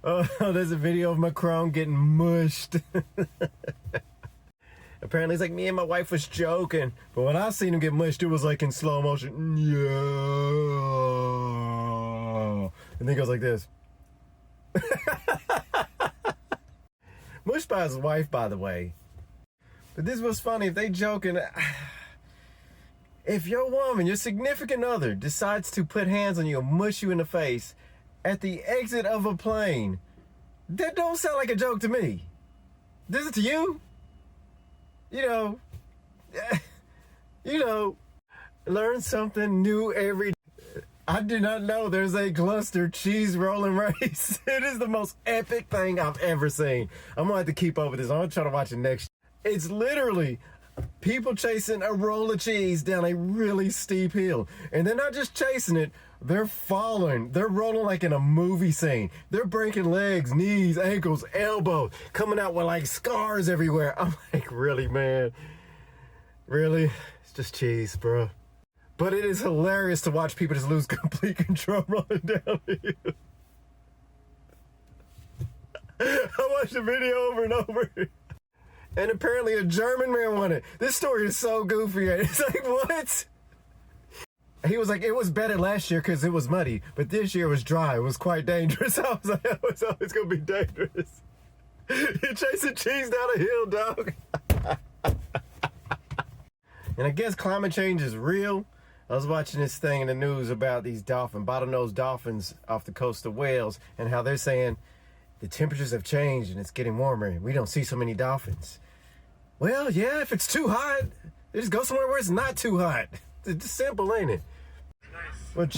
Oh, there's a video of Macron getting mushed. Apparently, it's like me and my wife was joking, but when I seen him get mushed, it was like in slow motion. Yeah. And then it goes like this. Mushed by his wife, by the way. But this was funny. If they joking, if your woman, your significant other, decides to put hands on you and mush you in the face at the exit of a plane, that don't sound like a joke to me. Does it to you? Learn something new every day. I did not know there's a Gloucester cheese rolling race. It is the most epic thing I've ever seen. I'm gonna have to keep up with this. I'm gonna try to watch it next. It's literally people chasing a roll of cheese down a really steep hill. And they're not just chasing it, they're falling. They're rolling like in a movie scene. They're breaking legs, knees, ankles, elbows, coming out with like scars everywhere. I'm like, really, man? Really? It's just cheese, bro. But it is hilarious to watch people just lose complete control rolling down the hill. I watched the video over and over. And apparently a German man won it. This story is so goofy. It's like, what? He was like, it was better last year because it was muddy, but this year was dry. It was quite dangerous. I was like, oh, it's always going to be dangerous. You're chasing cheese down a hill, dog. And I guess climate change is real. I was watching this thing in the news about these bottlenose dolphins off the coast of Wales and how they're saying the temperatures have changed and it's getting warmer and we don't see so many dolphins. Well, yeah, if it's too hot, just go somewhere where it's not too hot. It's simple, ain't it? Nice. Well,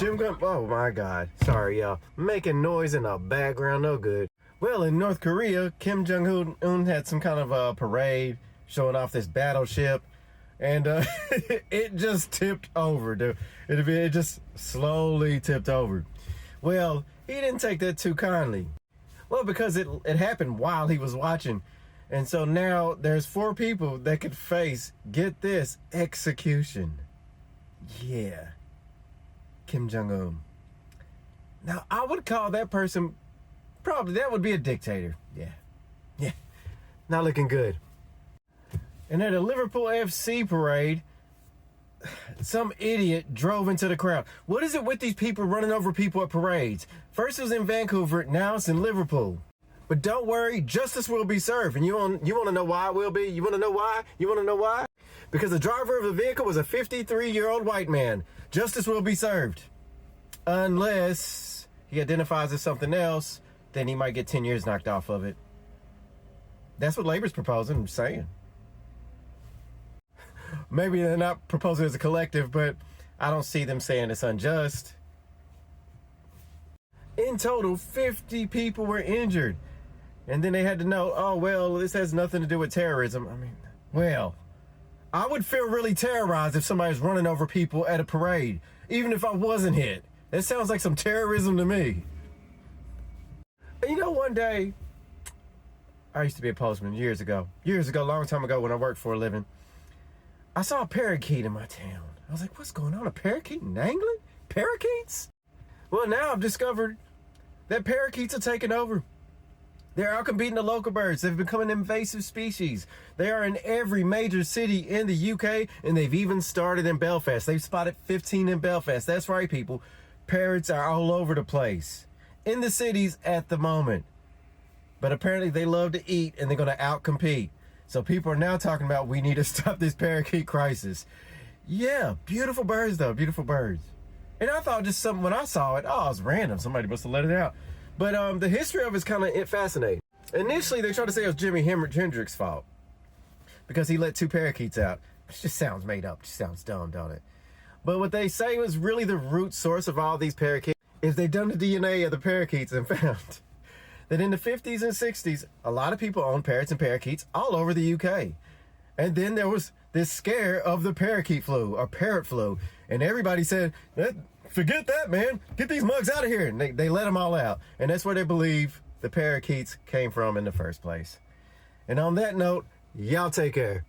oh my God. Sorry, y'all. Making noise in the background, no good. Well, in North Korea, Kim Jong-un had some kind of a parade showing off this battleship. And it just tipped over, dude. It just slowly tipped over. Well, he didn't take that too kindly. Well, because it happened while he was watching. And so now there's 4 people that could face, get this, execution. Yeah. Kim Jong-un. Now, I would call that person, probably, that would be a dictator. Yeah. Yeah. Not looking good. And at a Liverpool FC parade, some idiot drove into the crowd. What is it with these people running over people at parades? First it was in Vancouver, now it's in Liverpool. But don't worry, justice will be served. And you want to know why it will be? You want to know why? You want to know why? Because the driver of the vehicle was a 53-year-old white man. Justice will be served. Unless he identifies as something else, then he might get 10 years knocked off of it. That's what Labor's proposing, I'm saying. Maybe they're not proposing as a collective, but I don't see them saying it's unjust. In total, 50 people were injured. And then they had to know, oh, well, this has nothing to do with terrorism. I mean, well, I would feel really terrorized if somebody's running over people at a parade, even if I wasn't hit. That sounds like some terrorism to me. You know, one day, I used to be a postman years ago, a long time ago when I worked for a living. I saw a parakeet in my town. I was like, what's going on? A parakeet in England? Parakeets? Well, now I've discovered that parakeets are taking over. They're outcompeting the local birds. They've become an invasive species. They are in every major city in the UK, and they've even started in Belfast. They've spotted 15 in Belfast. That's right, people. Parrots are all over the place. In the cities at the moment. But apparently they love to eat, and they're going to outcompete. So people are now talking about we need to stop this parakeet crisis. Yeah, beautiful birds though, beautiful birds. And I thought just something when I saw it, oh, it was random. Somebody must have let it out. But the history of it is kind of fascinating. Initially, they tried to say it was Jimi Hendrix's fault because he let 2 parakeets out. It just sounds made up. It just sounds dumb, don't it? But what they say was really the root source of all these parakeets is they've done the DNA of the parakeets and found that in the 50s and 60s, a lot of people owned parrots and parakeets all over the UK. And then there was this scare of the parakeet flu, or parrot flu. And everybody said, forget that, man. Get these mugs out of here. And they let them all out. And that's where they believe the parakeets came from in the first place. And on that note, y'all take care.